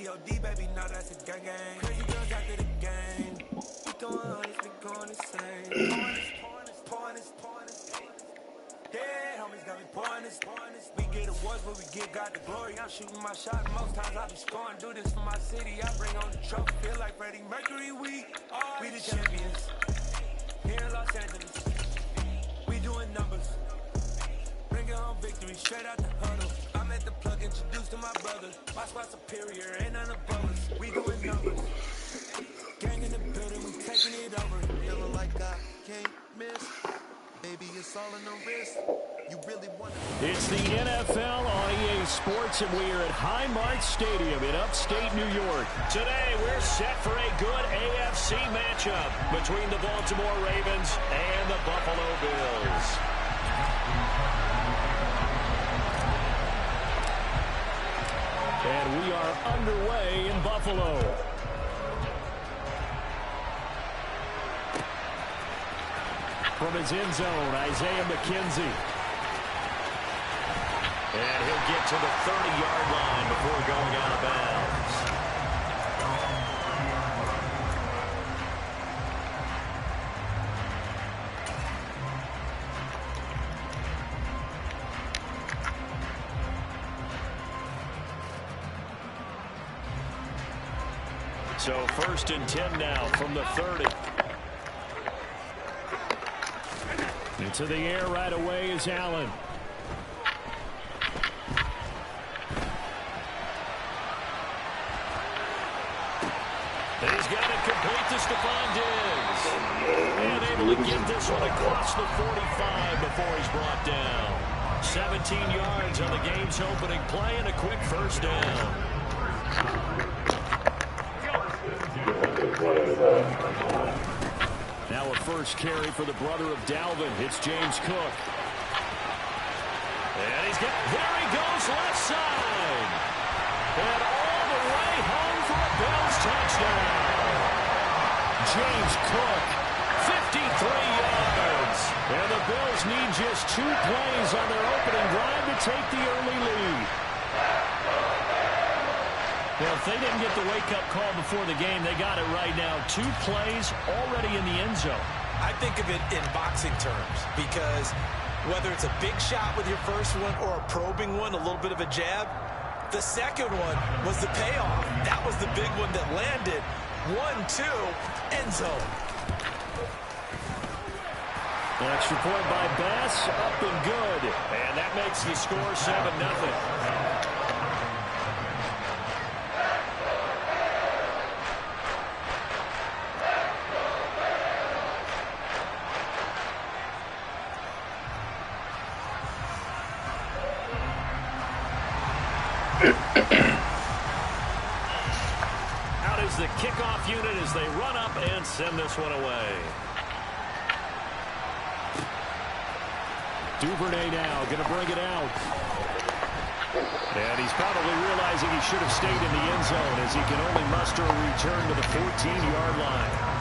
G.O.D. baby, now that's a gang gang. Crazy girls after the game. We going honest, we going insane. Pouring this. Yeah, homies got me pouring this. We get awards, but we give God the glory. I'm shooting my shot, most times I be scoring. Do this for my city, I bring on the trophy. Feel like Freddie Mercury, we the champions. Here in Los Angeles, we doing numbers. Bringing home victory, straight out the huddle. I'm at the plug, introduced to my brother. My squad superior, ain't none above us. We doing numbers. Gang in the building, we taking it over. Feeling like I can't miss. Baby, it's all in the wrist. You really want to... It's the NFL on EA Sports, and we are at Highmark Stadium in upstate New York. Today, we're set for a good AFC matchup between the Baltimore Ravens and the Buffalo Bills. And we are underway in Buffalo. From his end zone, Isaiah McKenzie. And he'll get to the 30-yard line before going out of bounds. So 1st and 10 now from the 30. Into the air right away is Allen. And he's got it complete to Stephon Diggs. And able to get this one across the 45 before he's brought down. 17 yards on the game's opening play and a quick first down. Now a first carry for the brother of Dalvin. It's James Cook. And there he goes left side. And all the way home for a Bills touchdown. James Cook, 53 yards. And the Bills need just 2 plays on their opening drive to take the early lead. Well, if they didn't get the wake-up call before the game, they got it right now. 2 plays already in the end zone. I think of it in boxing terms because whether it's a big shot with your first one or a probing one, a little bit of a jab, the second one was the payoff. That was the big one that landed. 1-2, end zone. An extra point by Bass, up and good. And that makes the score 7-0. Out is the kickoff unit as they run up and send this one away. Duvernay now going to bring it out. And he's probably realizing he should have stayed in the end zone as he can only muster a return to the 14-yard line.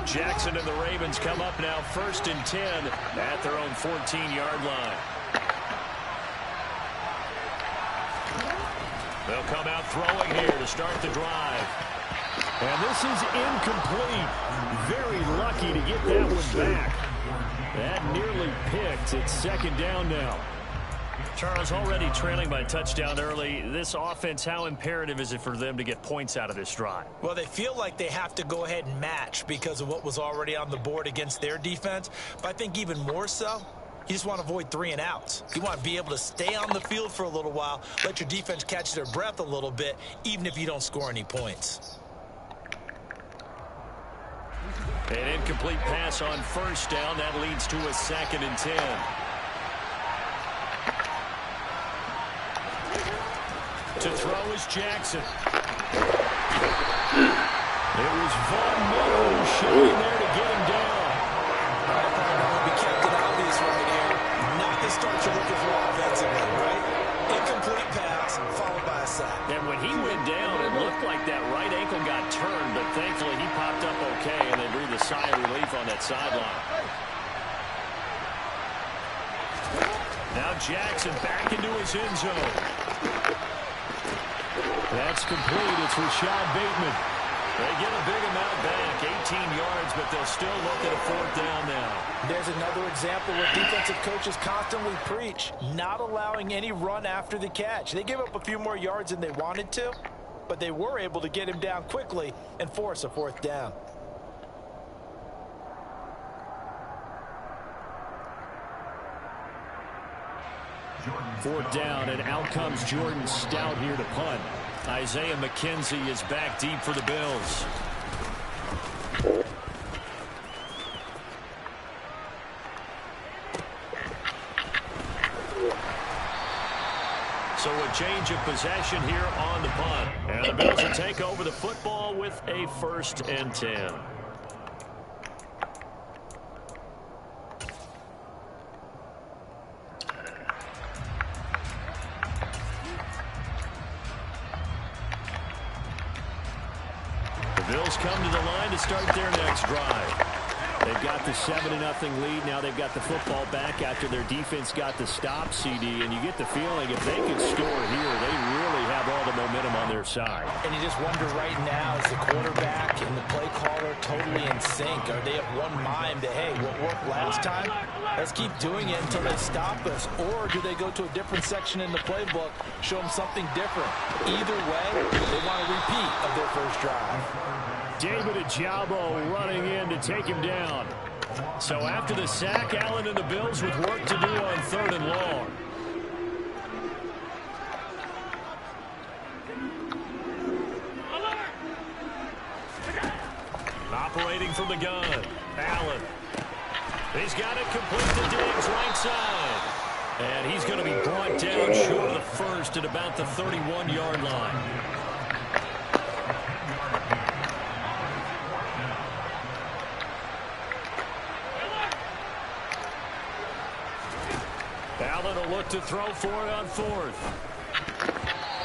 Jackson and the Ravens come up now 1st and 10 at their own 14-yard line. They'll come out throwing here to start the drive. And this is incomplete. Very lucky to get that one back. That nearly picked. It's 2nd down now. Charles, already trailing by a touchdown early. This offense, how imperative is it for them to get points out of this drive? Well, they feel like they have to go ahead and match because of what was already on the board against their defense. But I think even more so, you just want to avoid 3 and outs. You want to be able to stay on the field for a little while, let your defense catch their breath a little bit, even if you don't score any points. An incomplete pass on 1st down. That leads to a 2nd and 10. To throw is Jackson. It was Von Miller who shot in there to get him down. of relief on that sideline. Now Jackson back into his end zone. That's complete. It's Rashad Bateman. They get a big amount back, 18 yards, but they'll still look at a 4th down now. There's another example where defensive coaches constantly preach, not allowing any run after the catch. They gave up a few more yards than they wanted to, but they were able to get him down quickly and force a 4th down. Fourth down, and out comes Jordan Stout here to punt. Isaiah McKenzie is back deep for the Bills. So a change of possession here on the punt. And the Bills will take over the football with a 1st and 10. Bills come to the line to start their next drive. They've got the 7-0 lead. Now they've got the football back after their defense got the stop, CD. And you get the feeling if they can score here, they really have all the momentum on their side. And you just wonder right now, is the quarterback and the play caller totally in sync? Are they of one mind that, hey, what worked last time, let's keep doing it until they stop us? Or do they go to a different section in the playbook, show them something different? Either way, they want a repeat of their first drive. David Ajabo running in to take him down. So after the sack, Allen and the Bills with work to do on 3rd and long. Operating from the gun, Allen. He's got it complete to Diggs, right side. And he's going to be brought down short of the first at about the 31-yard line. Allen will look to throw for it on 4th.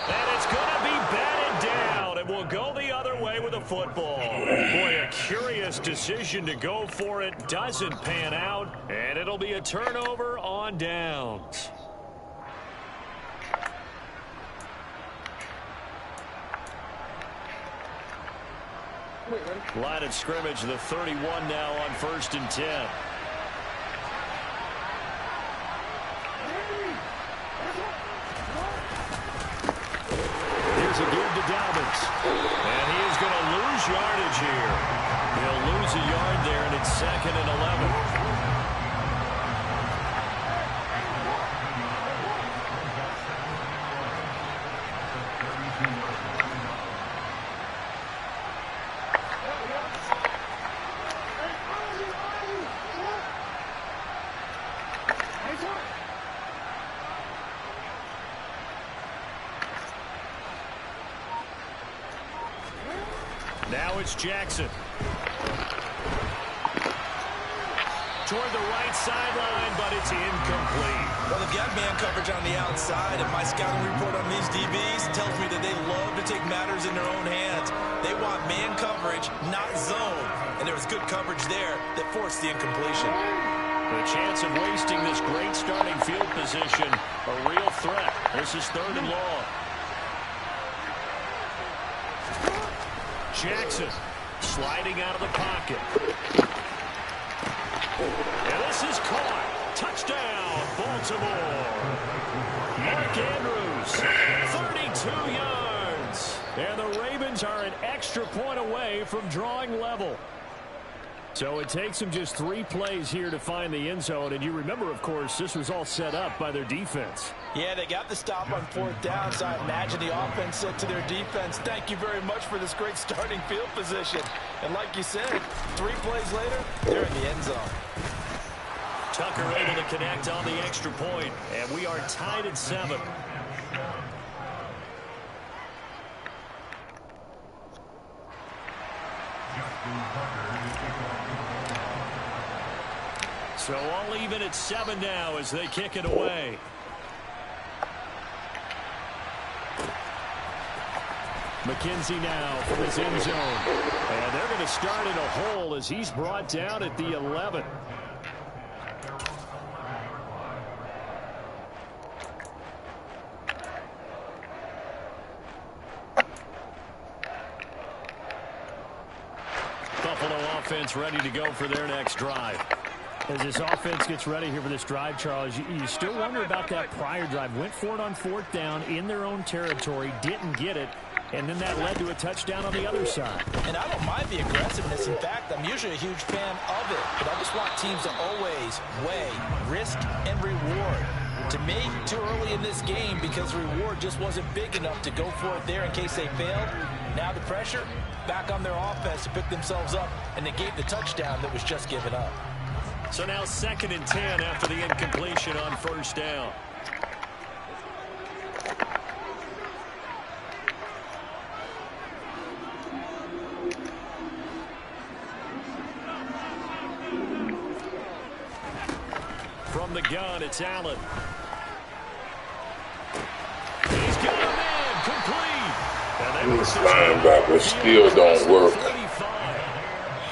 And it's going to be batted down. It will go the other way with a football. Boy, a curious decision to go for it. Doesn't pan out. And it'll be a turnover on downs. Line of scrimmage, the 31 now on 1st and 10. Here's a give to Dobbins. And he is going to lose yardage here. He'll lose a yard there, and it's 2nd and 11. Now it's Jackson. Toward the right sideline, but it's incomplete. Well, they've got man coverage on the outside, and my scouting report on these DBs tells me that they love to take matters in their own hands. They want man coverage, not zone. And there was good coverage there that forced the incompletion. The chance of wasting this great starting field position, a real threat. This is 3rd and long. Jackson sliding out of the pocket. And this is caught. Touchdown, Baltimore. Mark Andrews, 32 yards. And the Ravens are an extra point away from drawing level. So it takes them just 3 plays here to find the end zone. And you remember, of course, this was all set up by their defense. Yeah, they got the stop on 4th down, so I imagine the offense said to their defense, thank you very much for this great starting field position. And like you said, 3 plays later, they're in the end zone. Tucker able to connect on the extra point, and we are tied at 7. So all even at 7 now as they kick it away. McKenzie now from his end zone. And they're going to start in a hole as he's brought down at the 11. Buffalo offense ready to go for their next drive. As this offense gets ready here for this drive, Charles, you still wonder about that prior drive. Went for it on 4th down in their own territory, didn't get it, and then that led to a touchdown on the other side. And I don't mind the aggressiveness. In fact, I'm usually a huge fan of it. But I just want teams to always weigh risk and reward. To me, too early in this game because the reward just wasn't big enough to go for it there in case they failed. Now the pressure back on their offense to pick themselves up and negate the touchdown that was just given up. So now 2nd and 10 after the incompletion on 1st down. From the gun, it's Allen. He's got a man complete. These linebackers still don't work.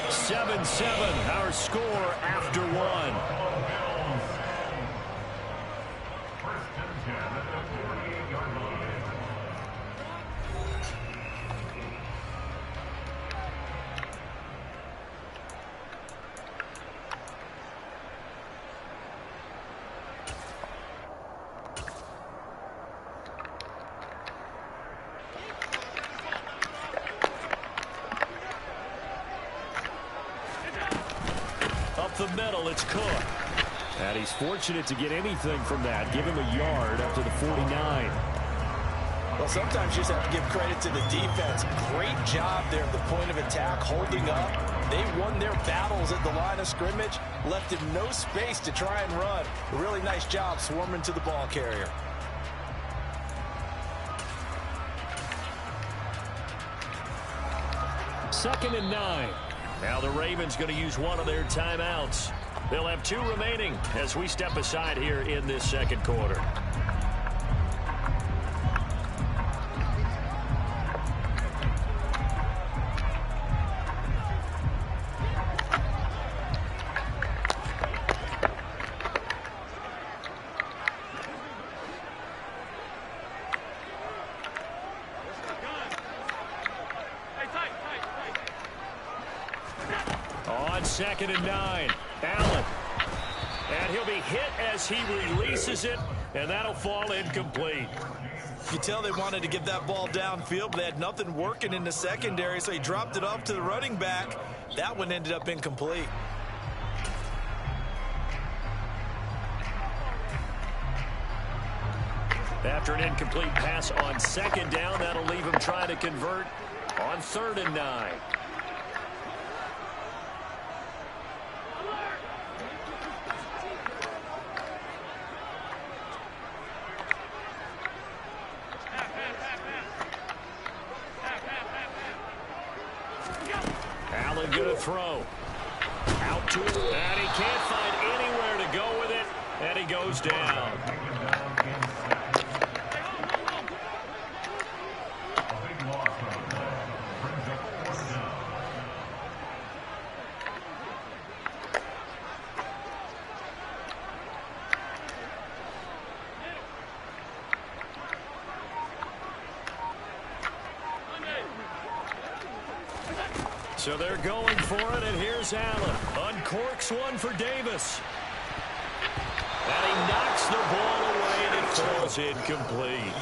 7-7, our score after 1. The middle, it's Cook. And he's fortunate to get anything from that. Give him a yard up to the 49. Well, sometimes you just have to give credit to the defense. Great job there at the point of attack, holding up. They won their battles at the line of scrimmage, left him no space to try and run. A really nice job swarming to the ball carrier. Second and 9. Now the Ravens going to use one of their timeouts. They'll have 2 remaining as we step aside here in this 2nd quarter. On 2nd and 9, Allen. And he'll be hit as he releases it, and that'll fall incomplete. You could tell they wanted to get that ball downfield, but they had nothing working in the secondary, so he dropped it off to the running back. That one ended up incomplete. After an incomplete pass on 2nd down, that'll leave him trying to convert on 3rd and 9. Allen gonna throw. Out to it, and he can't find anywhere to go with it, and he goes down. So they're going for it, and here's Allen. Uncorks one for Davis. And he knocks the ball away, and it falls incomplete.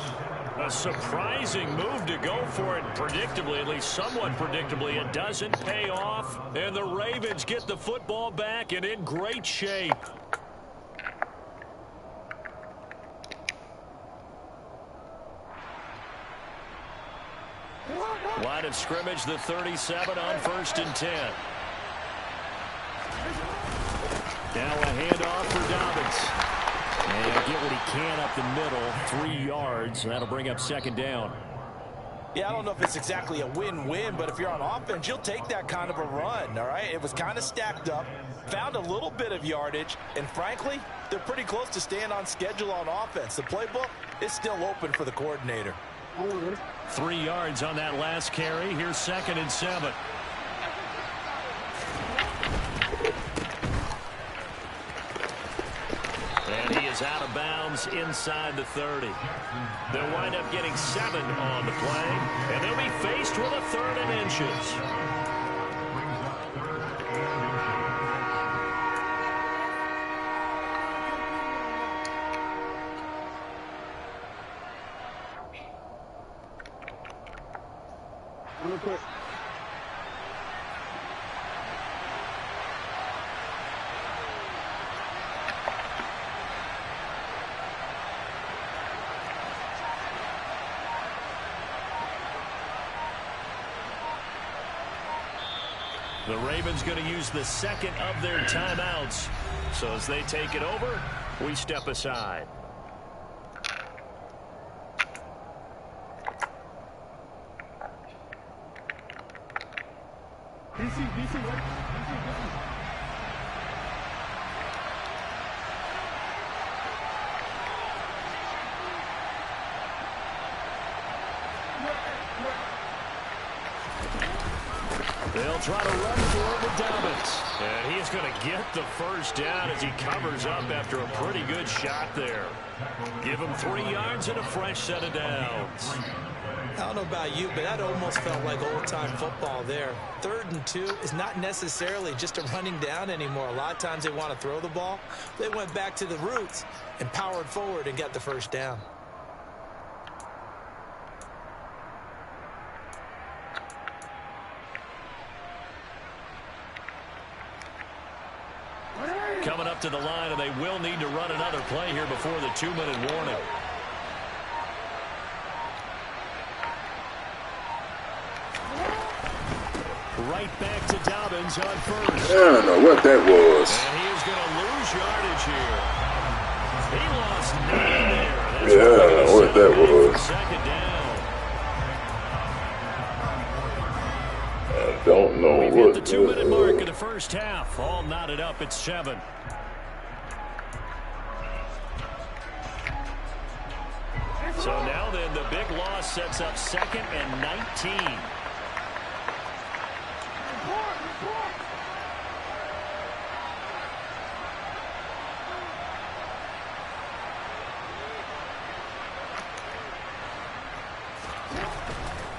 A surprising move to go for it predictably, at least somewhat predictably. It doesn't pay off, and the Ravens get the football back and in great shape. Line of scrimmage, the 37 on 1st and 10. Now a handoff for Dobbins. And he'll get what he can up the middle, 3 yards. That'll bring up 2nd down. Yeah, I don't know if it's exactly a win-win, but if you're on offense, you'll take that kind of a run, all right? It was kind of stacked up, found a little bit of yardage, and frankly, they're pretty close to staying on schedule on offense. The playbook is still open for the coordinator. 3 yards on that last carry. Here's 2nd and 7. And he is out of bounds inside the 30. They'll wind up getting 7 on the play, and they'll be faced with a 3rd and inches. Real quick. The Ravens going to use the 2nd of their timeouts. So as they take it over, we step aside. DC, right? They'll try to run for it with Dobbins. And he is going to get the first down as he covers up after a pretty good shot there. Give him 3 yards and a fresh set of downs. I don't know about you, but that almost felt like old-time football there. 3rd and 2 is not necessarily just a running down anymore. A lot of times they want to throw the ball. They went back to the roots and powered forward and got the first down. Coming up to the line, and they will need to run another play here before the 2-minute warning. Right back to Dobbins on 1st. I don't know what that was. And he is going to lose yardage here. He lost 9 there. That's Yeah, I don't know what that was. 2nd down. I don't know We've what hit the 2-minute mark of the first half. All knotted up at 7. So now then, the big loss sets up 2nd and 19.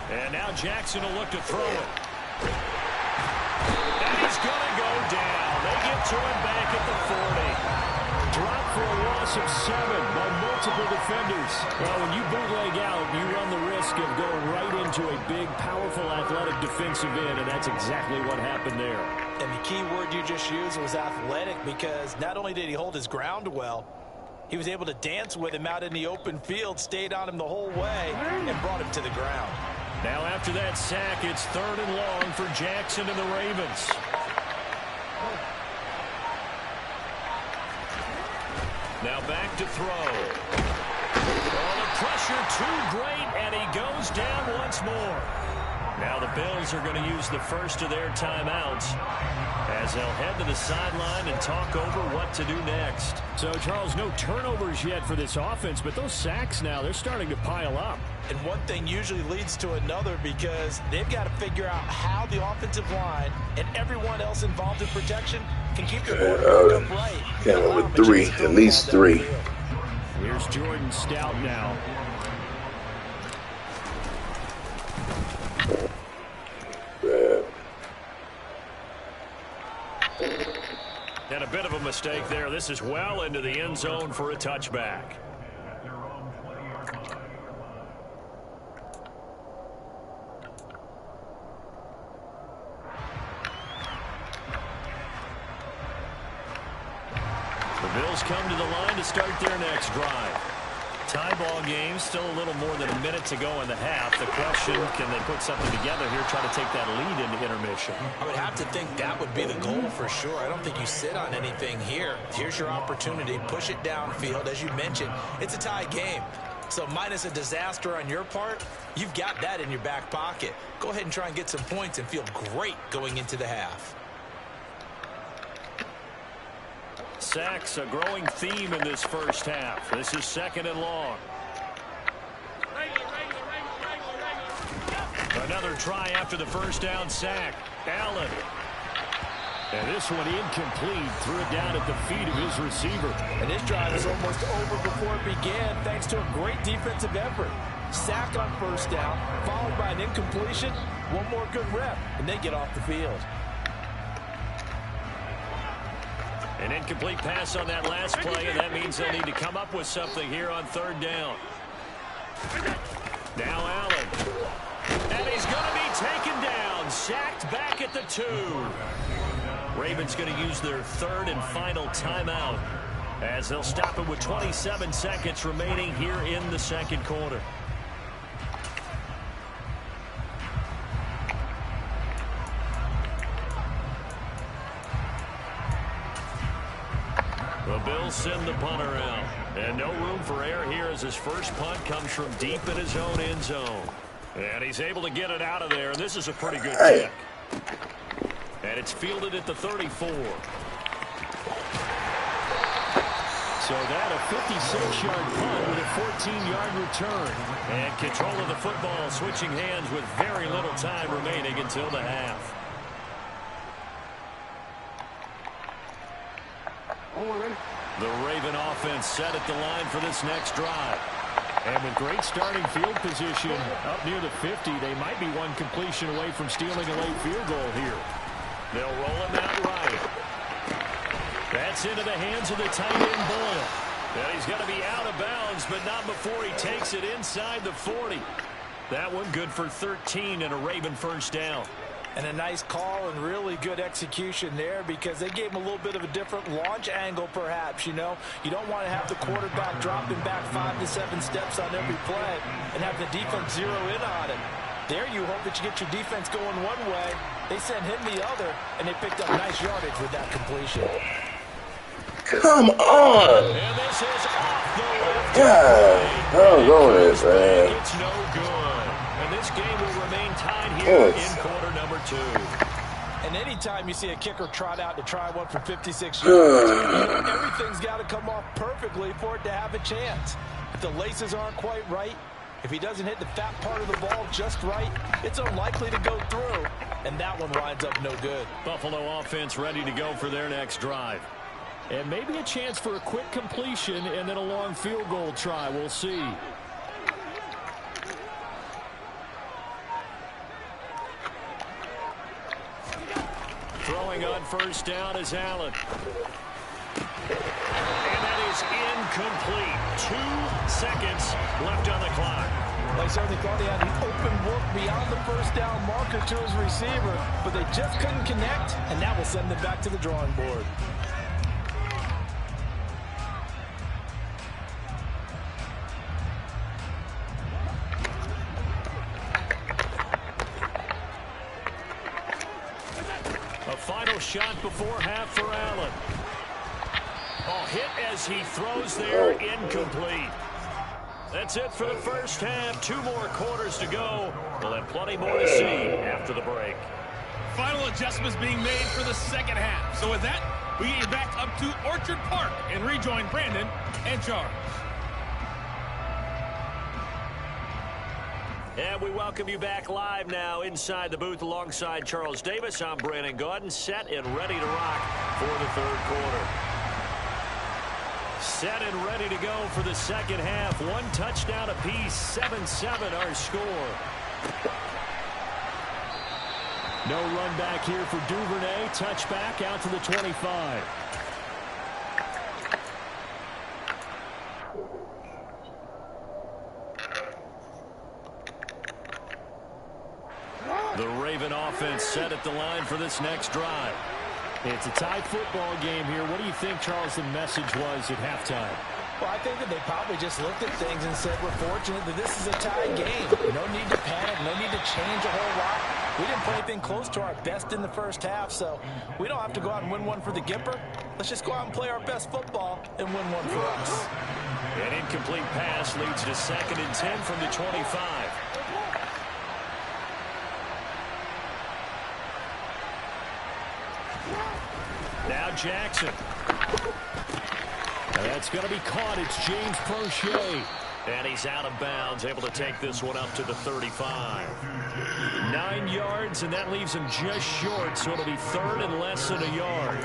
And now Jackson will look to throw it. And he's going to go down. They get to him back at the 40. Drop for a loss of 7 by multiple defenders. Well, when you bootleg out, you run the risk of going right into a big, powerful, athletic defensive end, and that's exactly what happened there. And the key word you just used was athletic, because not only did he hold his ground well, he was able to dance with him out in the open field, stayed on him the whole way, and brought him to the ground. Now after that sack, it's 3rd and long for Jackson and the Ravens. Now back to throw. Oh, the pressure too great, and he goes down once more. Now the Bills are going to use the first of their timeouts as they'll head to the sideline and talk over what to do next. So, Charles, no turnovers yet for this offense, but those sacks now, they're starting to pile up. And one thing usually leads to another, because they've got to figure out how the offensive line and everyone else involved in protection can keep their quarterback upright. Came up with 3, at least 3. Here's Jordan Stout now. Bad. And a bit of a mistake there. This is well into the end zone for a touchback. The Bills come to the line to start their next drive. Tie ball game, still a little more than a minute to go in the half. The question, can they put something together here, try to take that lead into intermission? I would have to think that would be the goal for sure. I don't think you sit on anything here. Here's your opportunity. Push it downfield. As you mentioned, it's a tie game. So minus a disaster on your part, you've got that in your back pocket. Go ahead and try and get some points and feel great going into the half. Sacks, a growing theme in this first half. This is 2nd and long. try after the first down sack. Allen. And this one incomplete. Threw it down at the feet of his receiver. And this drive is almost over before it began thanks to a great defensive effort. Sack on first down, followed by an incompletion. One more good rep, and they get off the field. An incomplete pass on that last play, and that means they'll need to come up with something here on third down. Now Allen. And he's going to be taken down. Sacked back at the 2. Ravens going to use their third and final timeout as they'll stop it with 27 seconds remaining here in the second quarter. The Bills send the punter out. And no room for error here as his first punt comes from deep in his own end zone. And he's able to get it out of there. And this is a pretty good kick. And it's fielded at the 34. So that a 56-yard punt with a 14-yard return. And control of the football switching hands with very little time remaining until the half. The Raven offense set at the line for this next drive. And with great starting field position up near the 50, they might be one completion away from stealing a late field goal here. They'll roll him out right. That's into the hands of the tight end Boyle. And he's going to be out of bounds, but not before he takes it inside the 40. That one good for 13 and a Raven first down. And a nice call and really good execution there because they gave him a little bit of a different launch angle perhaps, you know. You don't want to have the quarterback dropping back 5 to 7 steps on every play and have the defense zero in on it. There you hope that you get your defense going one way. They sent him the other, and they picked up nice yardage with that completion. Come on! And this is off the left. God, doggone it, man. It's no good. And this game will remain tied here in quarter number 2. And anytime you see a kicker trot out to try one for 56 yards, everything's got to come off perfectly for it to have a chance. If the laces aren't quite right, if he doesn't hit the fat part of the ball just right, it's unlikely to go through. And that one winds up no good. Buffalo offense ready to go for their next drive. And maybe a chance for a quick completion and then a long field goal try. We'll see. Throwing on first down is Allen. And that is incomplete. 2 seconds left on the clock. They certainly thought he had an open look beyond the first down marker to his receiver, but they just couldn't connect, and that will send them back to the drawing board. Final shot before half for Allen. Hit as he throws there, incomplete. That's it for the first half. 2 more quarters to go. We'll have plenty more to see after the break. Final adjustments being made for the second half. So with that, we get you back up to Orchard Park and rejoin Brandon and Charles. And we welcome you back live now inside the booth alongside Charles Davis. I'm Brandon Gaudin, set and ready to rock for the third quarter. Set and ready to go for the second half. 1 touchdown apiece, 7-7 our score. No run back here for Duvernay. Touchback out to the 25. The Raven offense set at the line for this next drive. It's a tie football game here. What do you think, Charles, the message was at halftime? Well, I think that they probably just looked at things and said, we're fortunate that this is a tie game. No need to panic, no need to change a whole lot. We didn't play anything close to our best in the first half, so we don't have to go out and win one for the Gipper. Let's just go out and play our best football and win one for us. An incomplete pass leads to 2nd and 10 from the 25. Now Jackson. That's going to be caught. It's James Prochet. And he's out of bounds, able to take this one up to the 35. 9 yards, and that leaves him just short, so it'll be third and less than a yard.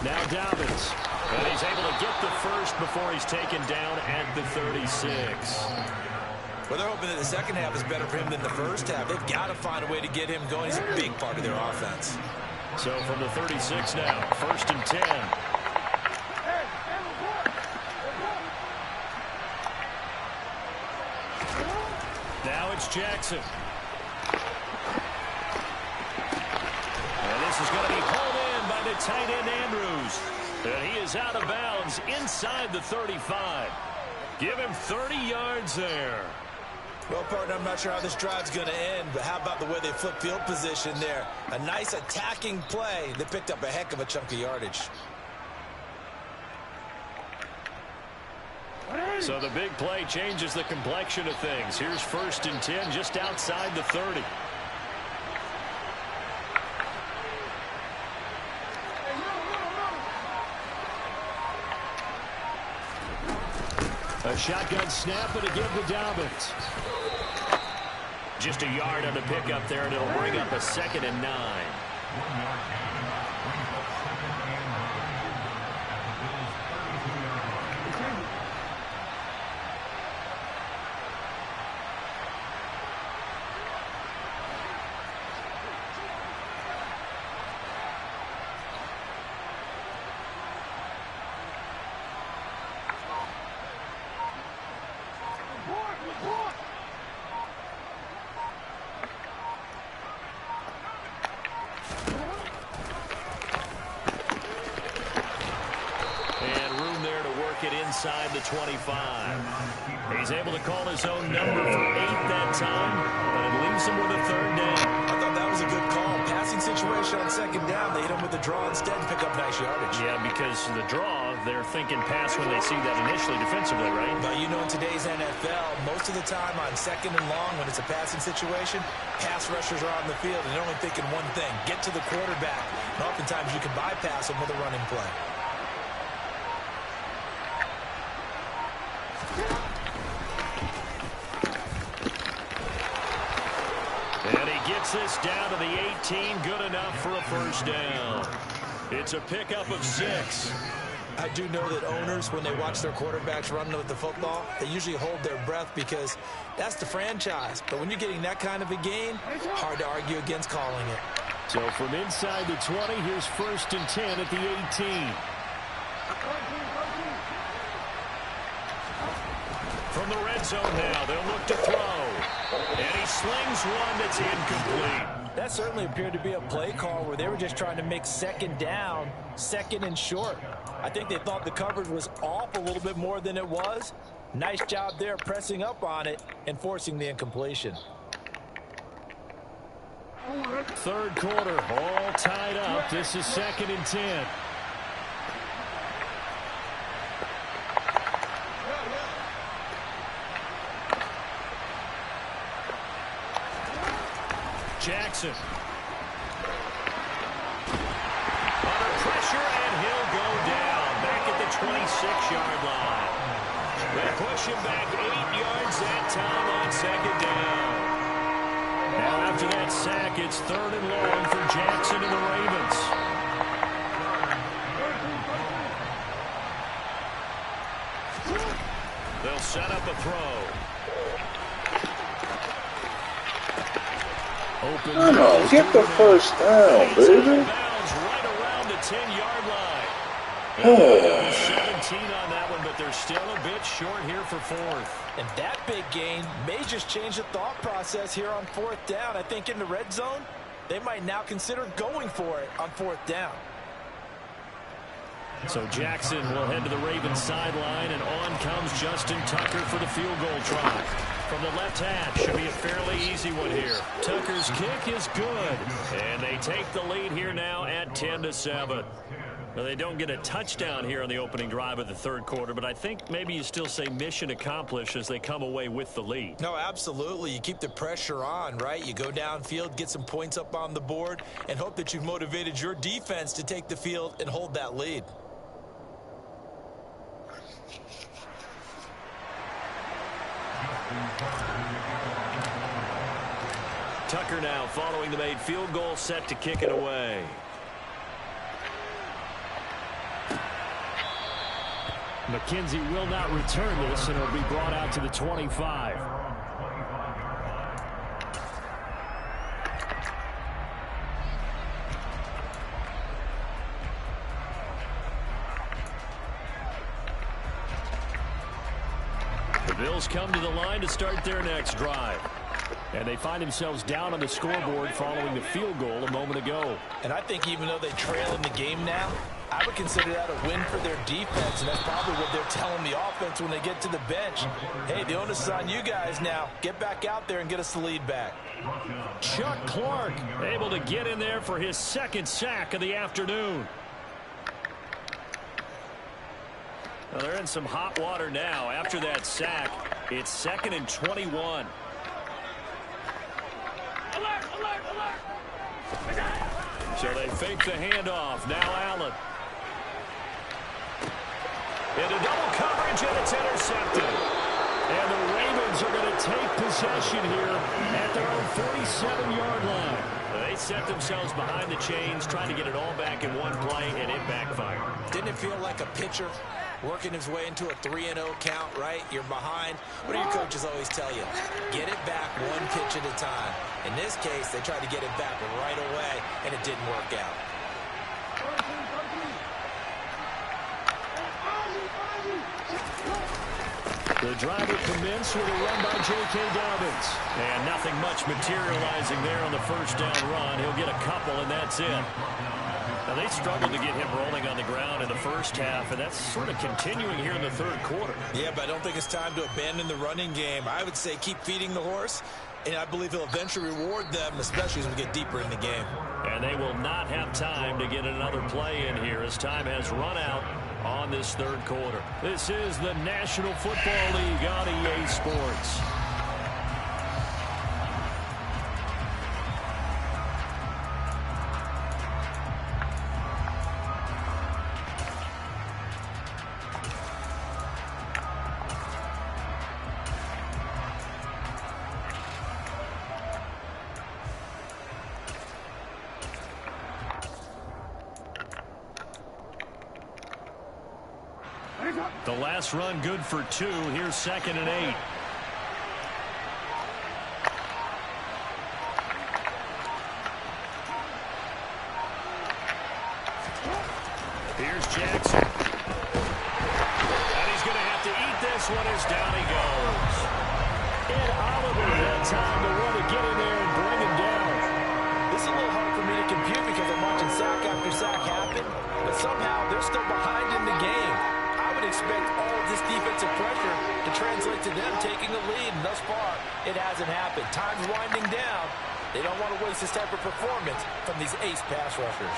Now Dobbins. And he's able to get the first before he's taken down at the 36. Well, they're hoping that the second half is better for him than the first half. They've got to find a way to get him going. He's a big part of their offense. So from the 36 now, 1st and 10. Now it's Jackson. And this is going to be pulled in by the tight end Andrews. And he is out of bounds inside the 35. Give him 30 yards there. Well, partner, I'm not sure how this drive's going to end, but how about the way they flip field position there? A nice attacking play. They picked up a heck of a chunk of yardage. So the big play changes the complexion of things. Here's 1st and 10 just outside the 30. A shotgun snap and a give to Dobbins. Just a yard on the pickup there, and it'll bring up a 2nd and 9. Inside the 25. He's able to call his own number for 8 that time, but it leaves him with a 3rd down. I thought that was a good call. Passing situation on 2nd down. They hit him with the draw instead and pick up nice yardage. Yeah, because the draw, they're thinking pass when they see that initially defensively, right? But you know, in today's NFL, most of the time on 2nd and long, when it's a passing situation, pass rushers are on the field and they're only thinking one thing: get to the quarterback. And oftentimes you can bypass them with a running play. And he gets this down to the 18, good enough for a 1st down. It's a pickup of 6. I do know that owners, when they watch their quarterbacks run with the football, they usually hold their breath because that's the franchise. But when you're getting that kind of a gain, hard to argue against calling it. So from inside the 20, here's 1st and 10 at the 18. From the red zone now, they'll look to throw. And he slings one that's incomplete. That certainly appeared to be a play call where they were just trying to make 2nd down, 2nd and short. I think they thought the coverage was off a little bit more than it was. Nice job there pressing up on it and forcing the incompletion. 3rd quarter, all tied up. This is 2nd and 10. Jackson. Under pressure, and he'll go down. Back at the 26-yard line. They push him back 8 yards that time on 2nd down. Now after that sack, it's 3rd and long for Jackson and the Ravens. They'll set up a throw. Come on, get the 1st down, baby. Right around the 10-yard line. 17 on that one, but they're still a bit short here for 4th. And that big gain may just change the thought process here on 4th down. I think in the red zone, they might now consider going for it on 4th down. So Jackson will head to the Ravens sideline, and on comes Justin Tucker for the field goal try. From the left hash, should be a fairly easy one here. Tucker's kick is good, and they take the lead here now at 10-7. Well, they don't get a touchdown here on the opening drive of the third quarter, but I think maybe you still say mission accomplished as they come away with the lead. No, absolutely. You keep the pressure on, right? You go downfield, get some points up on the board, and hope that you've motivated your defense to take the field and hold that lead. Tucker now following the made field goal, set to kick it away. McKenzie will not return this, and it'll be brought out to the 25. The Bills come to the line to start their next drive. And they find themselves down on the scoreboard following the field goal a moment ago. And I think even though they trail in the game now, I would consider that a win for their defense, and that's probably what they're telling the offense when they get to the bench. Hey, the onus is on you guys now. Get back out there and get us the lead back. Chuck Clark able to get in there for his second sack of the afternoon. Well, they're in some hot water now. After that sack, it's 2nd and 21. So they fake the handoff. Now Allen. Into double coverage, and it's intercepted. And the Ravens are going to take possession here at their own 47-yard line. They set themselves behind the chains, trying to get it all back in one play, and it backfired. Didn't it feel like a pitcher working his way into a 3-0 count, right? You're behind. What do your coaches always tell you? Get it back one pitch at a time. In this case, they tried to get it back right away, and it didn't work out. The drive will commence with a run by J.K. Dobbins. And nothing much materializing there on the first down run. He'll get a couple, and that's it. Now, they struggled to get him rolling on the ground in the first half, and that's sort of continuing here in the third quarter. Yeah, but I don't think it's time to abandon the running game. I would say keep feeding the horse, and I believe he'll eventually reward them, especially as we get deeper in the game. And they will not have time to get another play in here as time has run out on this third quarter. This is the National Football League on EA Sports. The last run good for 2. Here's 2nd and 8. Here's Jackson. And he's going to have to eat this one as down he goes. And Oliver had time to want to get in there and bring him down. This is a little hard for me to compute because I'm watching sack after sack happen, but somehow they're still behind in the game. Expect all of this defensive pressure to translate to them taking the lead, and thus far it hasn't happened. Time's winding down. They don't want to waste this type of performance from these ace pass rushers.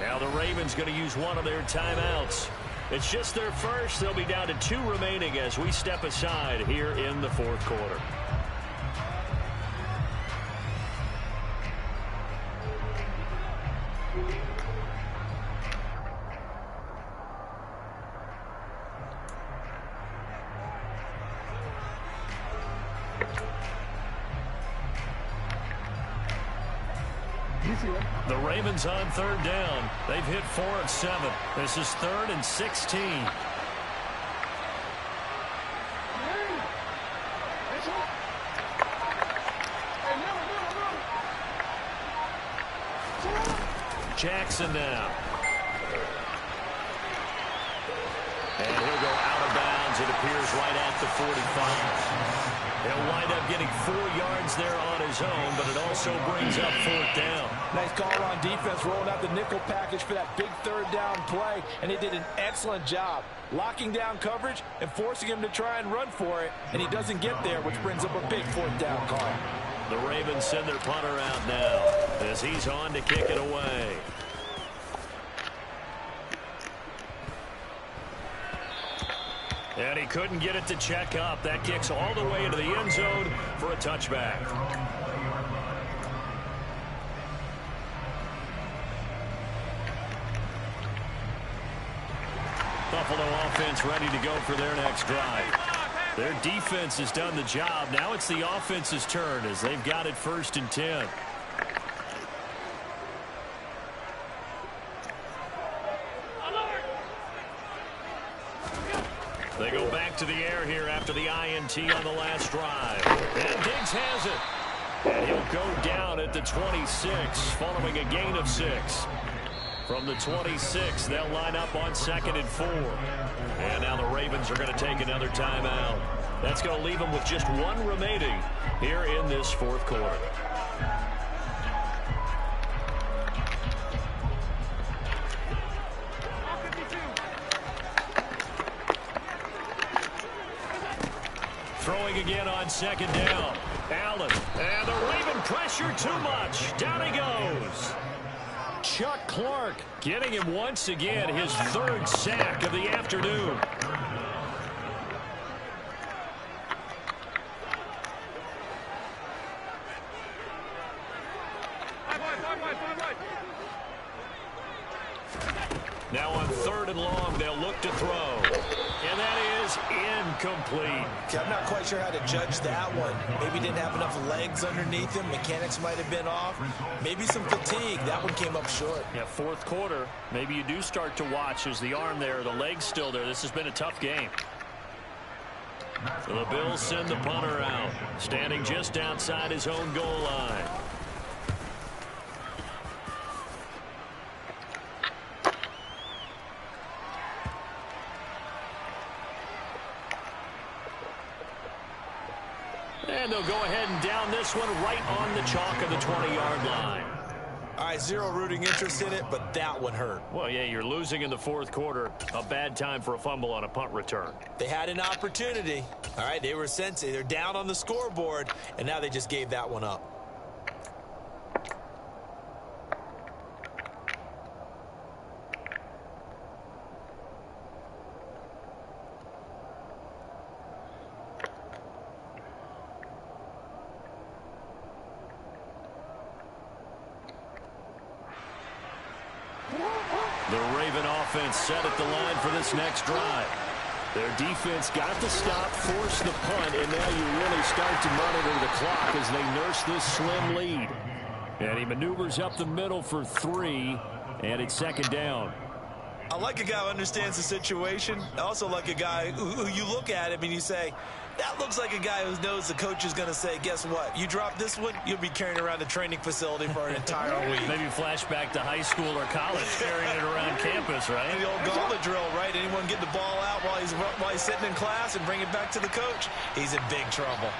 Now the Ravens going to use one of their timeouts. It's just their first. They'll be down to 2 remaining as we step aside here in the fourth quarter. The Ravens on 3rd down. They've hit 4 of 7. This is 3rd and 16. Jackson now. And he'll go out of bounds. It appears right at the 45. He'll wind up getting 4 yards there on his own, but it also brings up 4th down. Nice call on defense, rolling out the nickel package for that big 3rd down play, and they did an excellent job locking down coverage and forcing him to try and run for it, and he doesn't get there, which brings up a big 4th down call. The Ravens send their punter out now as he's on to kick it away. And he couldn't get it to check up. That kicks all the way into the end zone for a touchback. Buffalo offense ready to go for their next drive. Their defense has done the job. Now it's the offense's turn as they've got it 1st and 10. They go back to the air here after the INT on the last drive. And Diggs has it. And he'll go down at the 26 following a gain of 6. From the 26, they'll line up on 2nd and 4. And now the Ravens are going to take another timeout. That's going to leave them with just 1 remaining here in this 4th quarter. Throwing again on 2nd down. Allen. And the Raven pressure too much. Down he goes. Chuck Clark getting him once again, his 3rd sack of the afternoon. Now on 3rd and long, they'll look to throw. And that is incomplete. I'm not quite sure how to judge that one. Maybe didn't have enough legs underneath him. Mechanics might have been off. Maybe some fatigue. That one came up short. Yeah, 4th quarter. Maybe you do start to watch as the arm there, the leg's still there. This has been a tough game. So the Bills send the punter out, standing just outside his own goal line. And they'll go ahead and down this one right on the chalk of the 20-yard line. All right, zero rooting interest in it, but that one hurt. Well, yeah, you're losing in the 4th quarter. A bad time for a fumble on a punt return. They had an opportunity. All right, they were sensitive. They're down on the scoreboard, and now they just gave that one up. The Raven offense set at the line for this next drive. Their defense got the stop, forced the punt, and now you really start to monitor the clock as they nurse this slim lead. And he maneuvers up the middle for 3, and it's 2nd down. I like a guy who understands the situation. I also like a guy who you look at him and you say, that looks like a guy who knows the coach is going to say, guess what? You drop this one, you'll be carrying around the training facility for an entire week. Maybe flashback to high school or college, carrying it around campus, right? The old gauntlet drill, right? Anyone get the ball out while he's sitting in class and bring it back to the coach? He's in big trouble.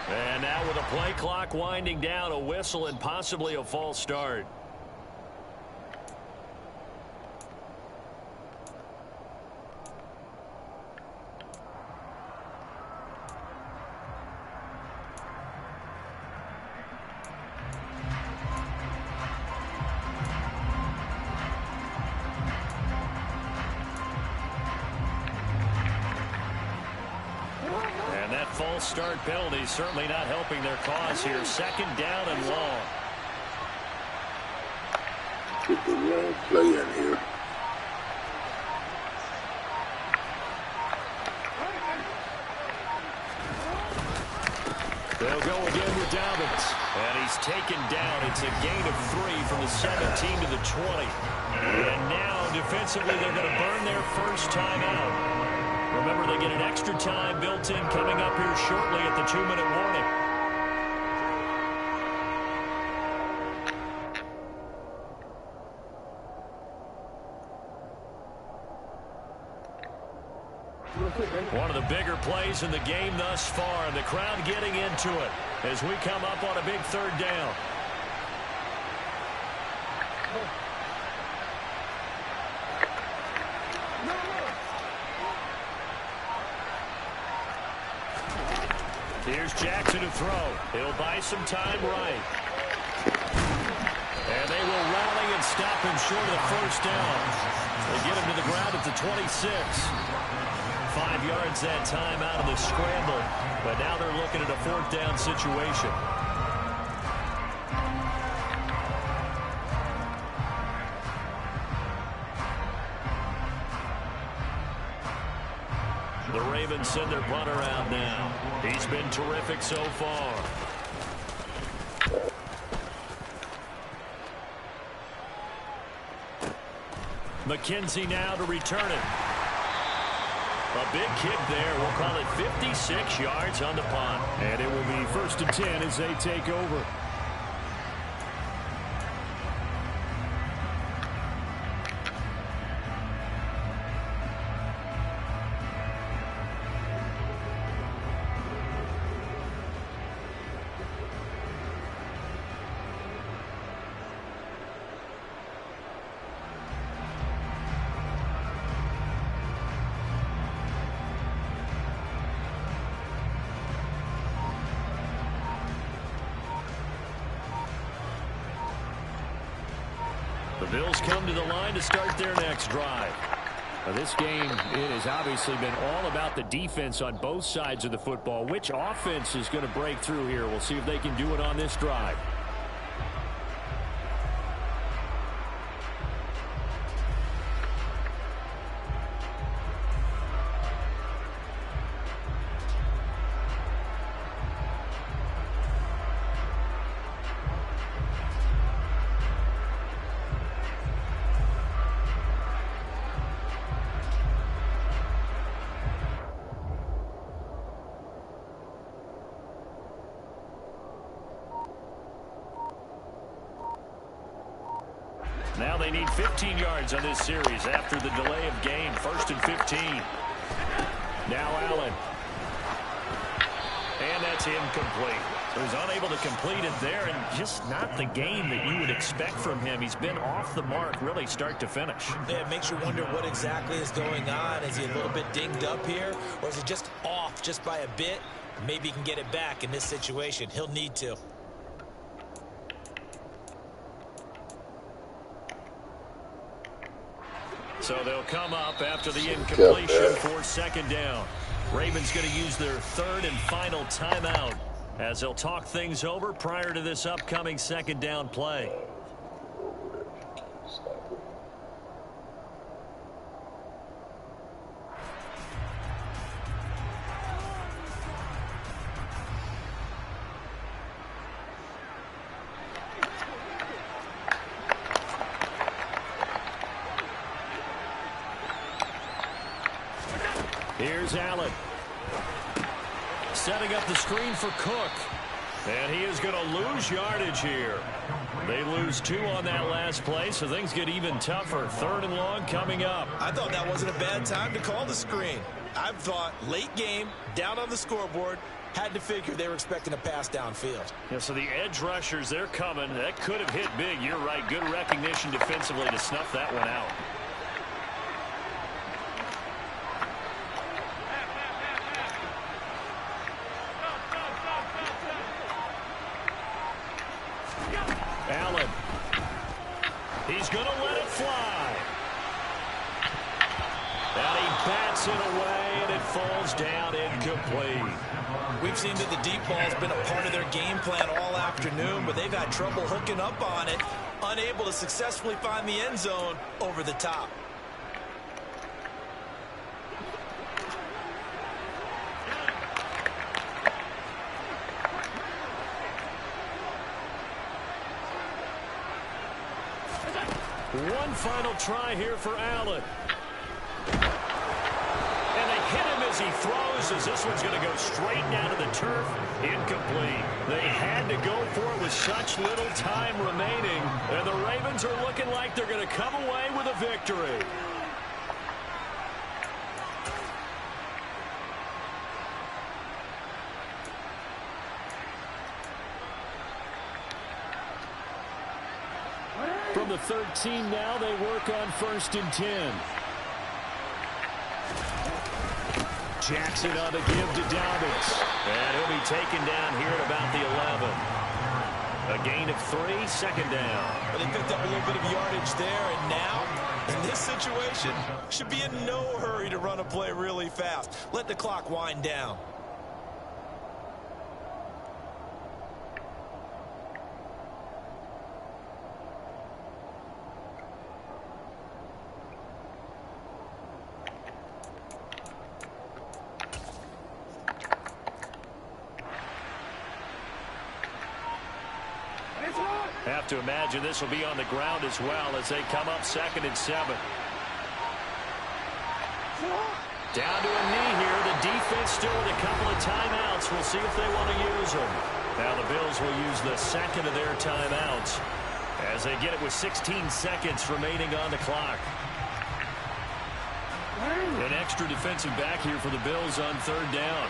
And now with a play clock winding down, a whistle and possibly a false start. And that false start penalty certainly not helping their cause here. 2nd down and long. Get the wrong play in here. They'll go again with Dobbins. And he's taken down. It's a gain of 3 from the 17 to the 20. And now defensively they're going to burn their first timeout. Remember, they get an extra time built in coming up here shortly at the 2-minute warning. One of the bigger plays in the game thus far. The crowd getting into it as we come up on a big third down. Here's Jackson to throw. He'll buy some time right. And they will rally and stop him short of the first down. They get him to the ground at the 26. 5 yards that time out of the scramble. But now they're looking at a fourth down situation. The Ravens send their punter out now. He's been terrific so far. McKenzie now to return it. A big kick there. We'll call it 56 yards on the punt. And it will be 1st and 10 as they take over. The Bills come to the line to start their next drive. Now, this game, it has obviously been all about the defense on both sides of the football. Which offense is going to break through here? We'll see if they can do it on this drive. Now they need 15 yards on this series after the delay of game. 1st and 15. Now Allen. And that's incomplete. So he's unable to complete it there, and just not the game that you would expect from him. He's been off the mark really start to finish. Yeah, it makes you wonder what exactly is going on. Is he a little bit dinged up here, or is he just off just by a bit? Maybe he can get it back in this situation. He'll need to. So they'll come up after the incompletion for 2nd down. Ravens going to use their 3rd and final timeout as they'll talk things over prior to this upcoming 2nd down play. Here's Allen. Setting up the screen for Cook. And he is going to lose yardage here. They lose 2 on that last play, so things get even tougher. 3rd and long coming up. I thought that wasn't a bad time to call the screen. I thought late game, down on the scoreboard, had to figure they were expecting a pass downfield. Yeah, so the edge rushers, they're coming. That could have hit big. You're right. Good recognition defensively to snuff that one out. Allen. He's going to let it fly. And he bats it away, and it falls down incomplete. We've seen that the deep ball has been a part of their game plan all afternoon, but they've had trouble hooking up on it, unable to successfully find the end zone over the top. One final try here for Allen. And they hit him as he throws, as this one's going to go straight down to the turf. Incomplete. They had to go for it with such little time remaining. And the Ravens are looking like they're going to come away with a victory. from the 13 now. They work on 1st and 10. Jackson on the give to Dobbins. And he'll be taken down here at about the 11. A gain of 3, 2nd down. But they picked up a little bit of yardage there, and now, in this situation, should be in no hurry to run a play really fast. Let the clock wind down. Have to imagine this will be on the ground as well as they come up 2nd and 7. Down to a knee here. The defense still with a couple of timeouts. We'll see if they want to use them. Now the Bills will use the 2nd of their timeouts as they get it with 16 seconds remaining on the clock. An extra defensive back here for the Bills on 3rd down.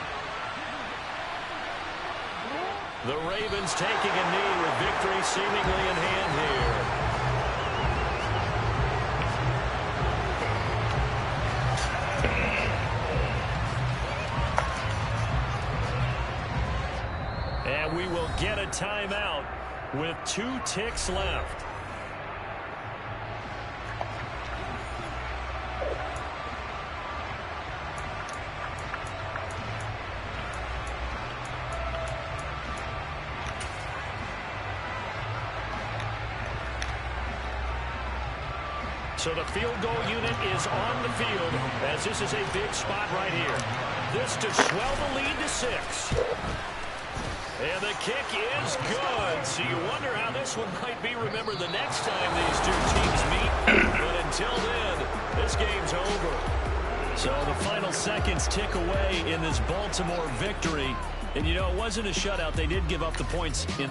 The Ravens taking a knee with victory seemingly in hand here. And we will get a timeout with 2 ticks left. So the field goal unit is on the field as this is a big spot right here. This to swell the lead to 6. And the kick is good. So you wonder how this one might be remembered the next time these two teams meet. But until then, this game's over. So the final seconds tick away in this Baltimore victory. And, you know, it wasn't a shutout. They did give up the points in.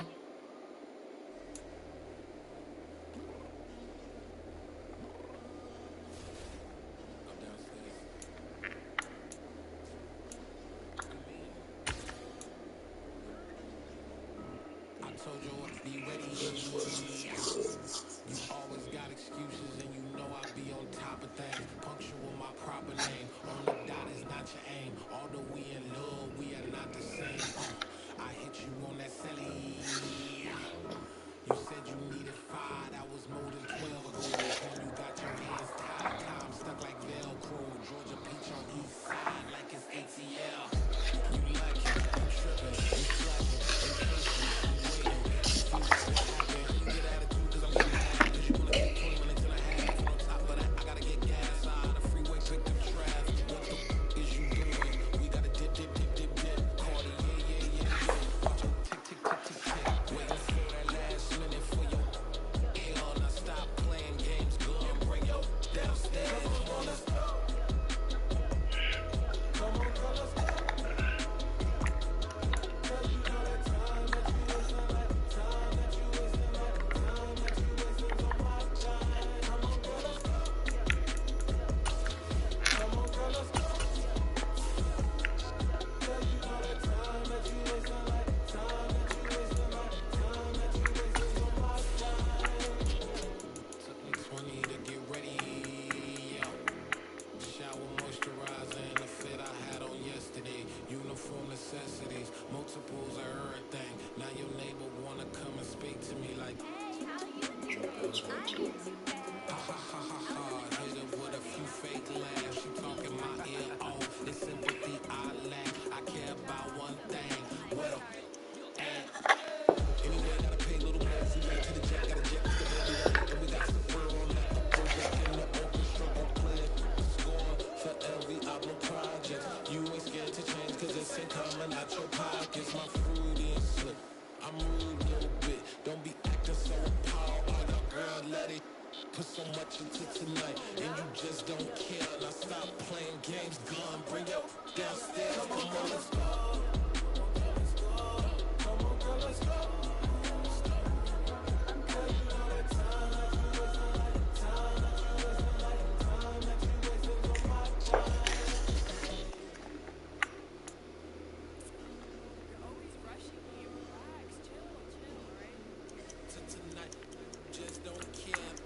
Put so much into tonight, and you just don't care. Now stop playing games, gun, bring your downstairs. Come on, let's go. Come on, girl, let's go. Just don't care.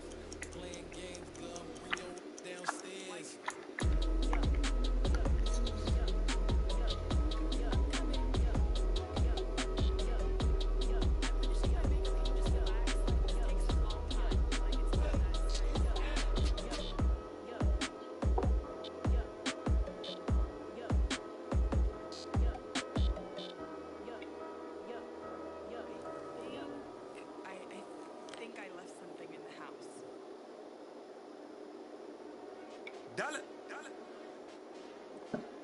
Dollar.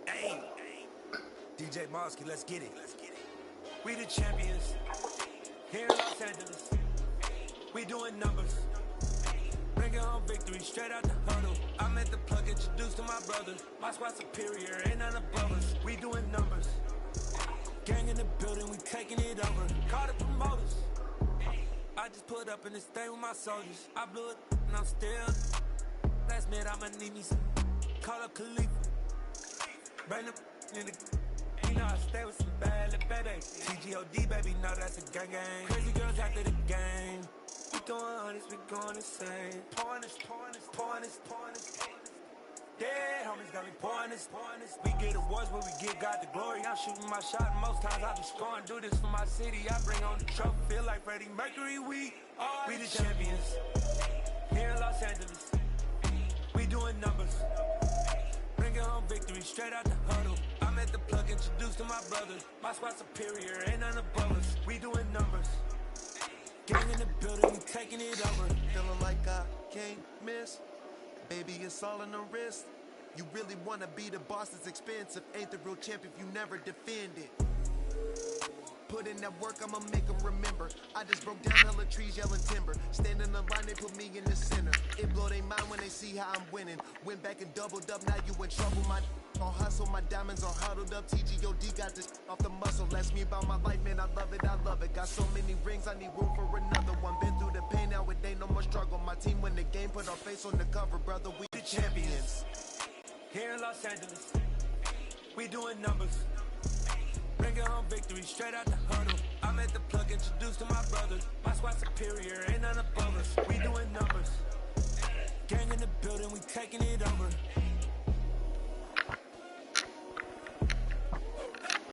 Hey. DJ Mosky, let's get it. We the champions. Here in Los Angeles. We doing numbers. Bringing home victory straight out the huddle. I'm at the plug, introduced to my brother. My squad superior, ain't none above us. We doing numbers. Gang in the building, we taking it over. Call the promoters. I just put up in this thing with my soldiers. I blew it and I'm still. Last minute I'ma need me some. Call up Khalifa. Bring them in the. You know I stay with some bad little baby. TGOD baby, know that's a gang gang. Crazy girls after the game. We doing honest, we going insane. Pouring this. Dead homies got me pouring this. We get awards, but we give God the glory. I'm shooting my shot, and most times I be scoring. Do this for my city, I bring on the trophy. Feel like Freddie Mercury, we the champions. Here in Los Angeles, we doing numbers. Bringing home victory straight out the huddle. I'm at the plug, introduced to my brother. My squad superior, ain't none above us. We doing numbers. Gang in the building, we taking it over. Feeling like I can't miss. Baby, it's all in the wrist. You really wanna be the boss, it's expensive. Ain't the real champ if you never defend it. Put in that work, I'ma make them remember. I just broke down hella trees, yelling timber. Stand in the line, they put me in the center. It blow they mind when they see how I'm winning. Went back and doubled up, now you in trouble. My on hustle, my diamonds are huddled up. TGOD got this off the muscle. Ask me about my life, man, I love it. Got so many rings, I need room for another one. Been through the pain, now it ain't no more struggle. My team win the game, put our face on the cover, brother. We the champions. Here in Los Angeles, we doing numbers. Bringing home victory straight out the huddle. I'm at the plug, introduced to my brother. My squad superior, ain't none above us. We doing numbers. Gang in the building, we taking it over.